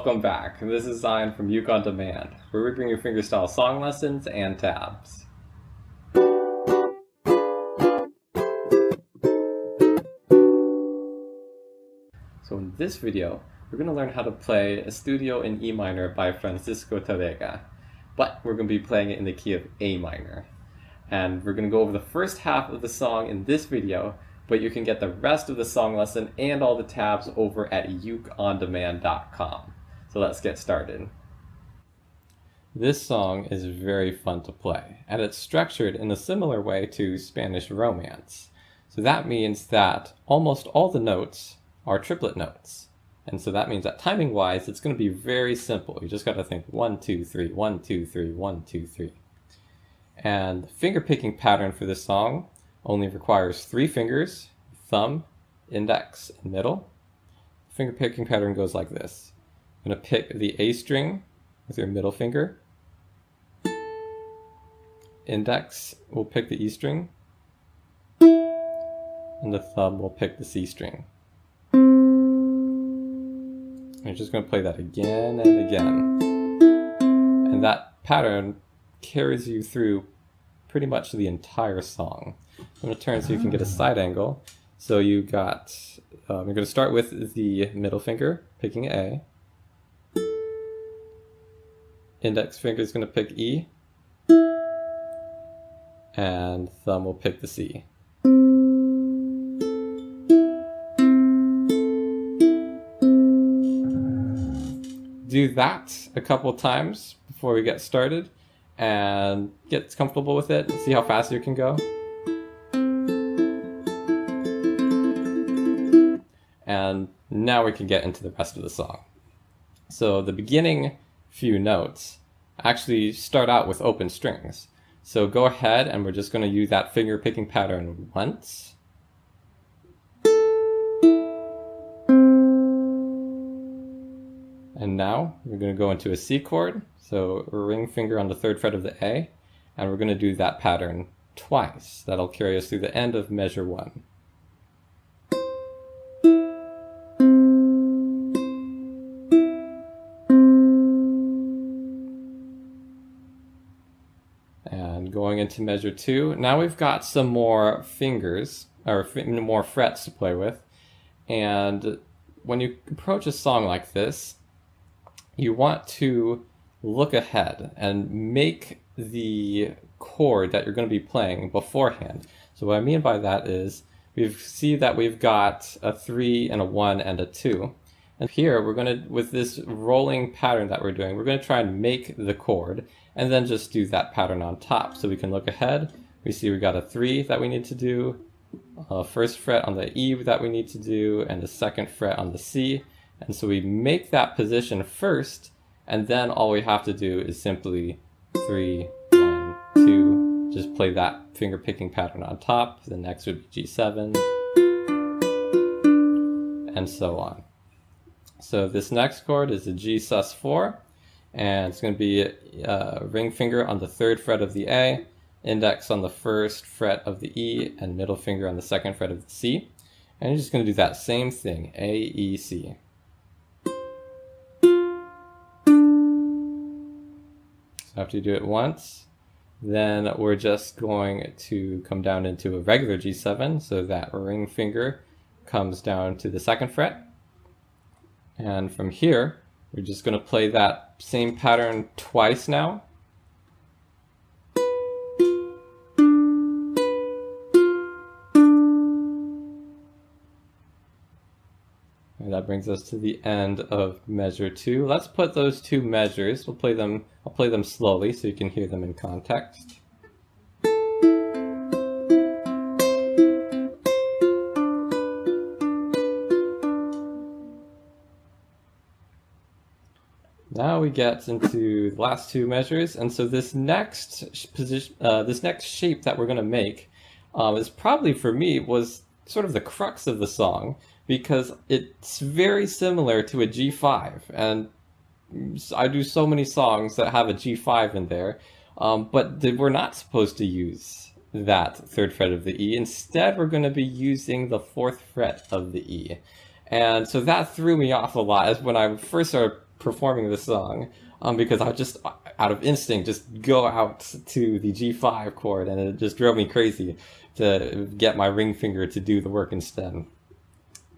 welcome back. This is Zion from Uke On Demand, where we bring you fingerstyle song lessons and tabs. So in this video, we're going to learn how to play Estudio in E minor by Tárrega, but we're going to be playing it in the key of A minor. And we're going to go over the first half of the song in this video, but you can get the rest of the song lesson and all the tabs over at ukeondemand.com. So let's get started. This song is very fun to play, and it's structured in a similar way to Spanish Romance. So that means that almost all the notes are triplet notes. And so that means that timing-wise, it's going to be very simple. You just got to think 1, 2, 3, 1, 2, 3, 1, 2, 3. And the finger picking pattern for this song only requires 3 fingers, thumb, index, and middle. The finger picking pattern goes like this. You're going to pick the A string with your middle finger. Index will pick the E string. And the thumb will pick the C string. You're just going to play that again and again. And that pattern carries you through pretty much the entire song. I'm going to turn so you can get a side angle. So you got, you're going to start with the middle finger, picking A. Index finger is going to pick E. And thumb will pick the C. Do that a couple times before we get started and get comfortable with it and see how fast you can go. And now we can get into the rest of the song. So the beginning few notes actually start out with open strings. So go ahead and we're just going to use that finger picking pattern once. And now we're going to go into a C chord, so ring finger on the 3rd fret of the A, and we're going to do that pattern twice. That'll carry us through the end of measure 1. And going into measure 2, now we've got some more fingers, or more frets to play with, and when you approach a song like this, you want to look ahead and make the chord that you're going to be playing beforehand. So what I mean by that is we see that we've got a 3 and a 1 and a 2. And here we're going to, with this rolling pattern that we're doing, we're going to try and make the chord and then just do that pattern on top. So we can look ahead. We see we got a 3 that we need to do, a 1st fret on the E that we need to do, and the 2nd fret on the C. And so we make that position first, and then all we have to do is simply 3, 1, 2, just play that finger picking pattern on top. The next would be G7, and so on. So this next chord is a G sus4, and it's going to be a ring finger on the 3rd fret of the A, index on the 1st fret of the E, and middle finger on the 2nd fret of the C. And you're just going to do that same thing, A, E, C. After you do it once, then we're just going to come down into a regular G7, so that ring finger comes down to the 2nd fret. And from here, we're just going to play that same pattern twice now. And that brings us to the end of measure 2. Let's put those 2 measures. I'll play them slowly so you can hear them in context. Now we get into the last 2 measures, and so this next position, this next shape that we're going to make is probably, for me, was sort of the crux of the song, because it's very similar to a G5, and I do so many songs that have a G5 in there, but we're not supposed to use that 3rd fret of the E. Instead, we're going to be using the 4th fret of the E. And so that threw me off a lot as when I first started performing this song because I just, out of instinct, just go out to the G5 chord, and it just drove me crazy to get my ring finger to do the work instead.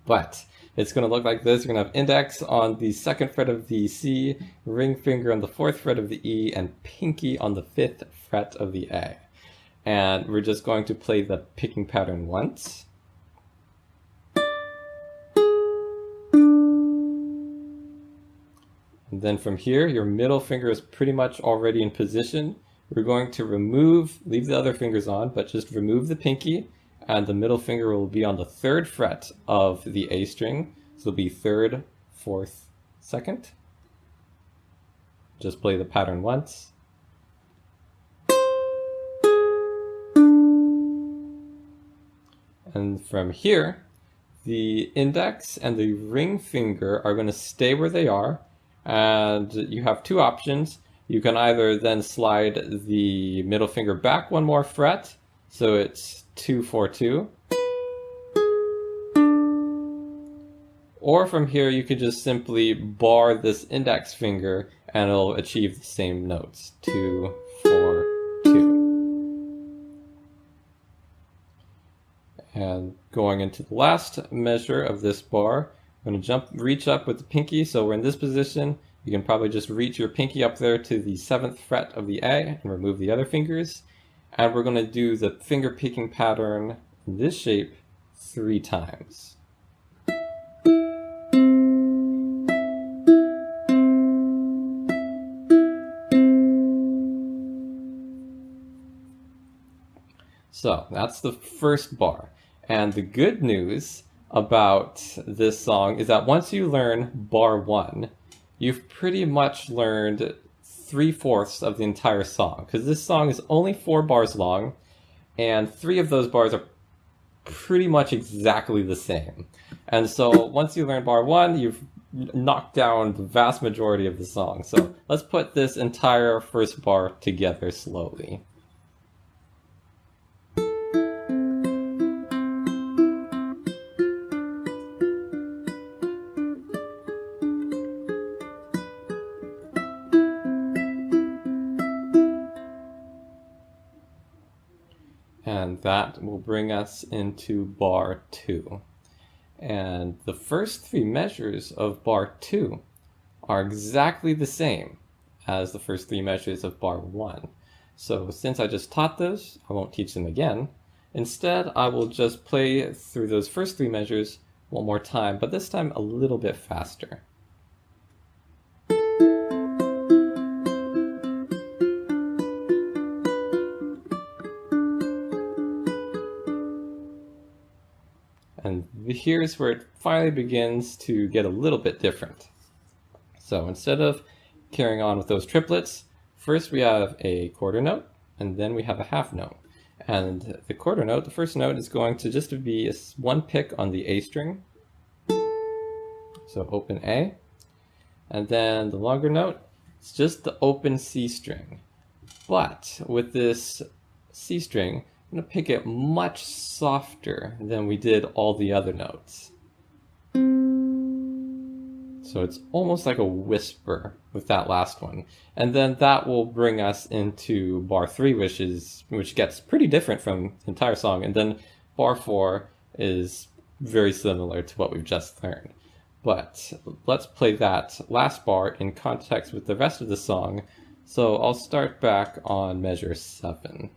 But it's going to look like this. You're going to have index on the 2nd fret of the C, ring finger on the 4th fret of the E, and pinky on the 5th fret of the A. And we're just going to play the picking pattern once. And then from here, your middle finger is pretty much already in position. We're going to leave the other fingers on, but just remove the pinky, and the middle finger will be on the 3rd fret of the A string. So it'll be 3rd, 4th, 2nd. Just play the pattern once. And from here, the index and the ring finger are going to stay where they are. And you have two options. You can either then slide the middle finger back one more fret, so it's 2, 4, 2. Or from here, you could just simply bar this index finger and it'll achieve the same notes, 2, 4, 2. And going into the last measure of this bar, I'm going to reach up with the pinky, so we're in this position. You can probably just reach your pinky up there to the 7th fret of the A and remove the other fingers. And we're going to do the finger picking pattern in this shape 3 times. So that's the first bar. And the good news about this song is that once you learn bar 1, you've pretty much learned 3/4 of the entire song, because this song is only 4 bars long, and 3 of those bars are pretty much exactly the same. And so once you learn bar 1, you've knocked down the vast majority of the song. So let's put this entire first bar together slowly. And that will bring us into bar 2. And the first 3 measures of bar 2 are exactly the same as the first 3 measures of bar 1. So since I just taught those, I won't teach them again. Instead, I will just play through those first 3 measures one more time, but this time a little bit faster. And here's where it finally begins to get a little bit different. So instead of carrying on with those triplets, first we have a quarter note, and then we have a half note. And the quarter note, the first note, is going to just be one pick on the A string. So open A. And then the longer note, it's just the open C string. But with this C string, I'm going to pick it much softer than we did all the other notes. So it's almost like a whisper with that last one. And then that will bring us into bar 3, which gets pretty different from the entire song. And then bar 4 is very similar to what we've just learned. But let's play that last bar in context with the rest of the song. So I'll start back on measure 7.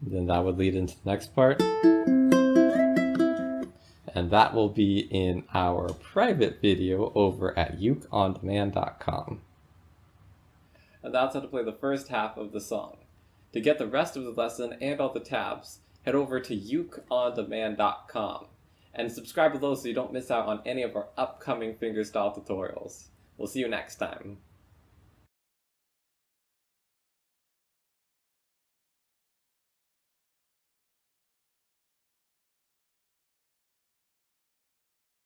Then that would lead into the next part. And that will be in our private video over at ukeondemand.com. And that's how to play the first half of the song. To get the rest of the lesson and all the tabs, head over to ukeondemand.com and subscribe below so you don't miss out on any of our upcoming fingerstyle tutorials. We'll see you next time.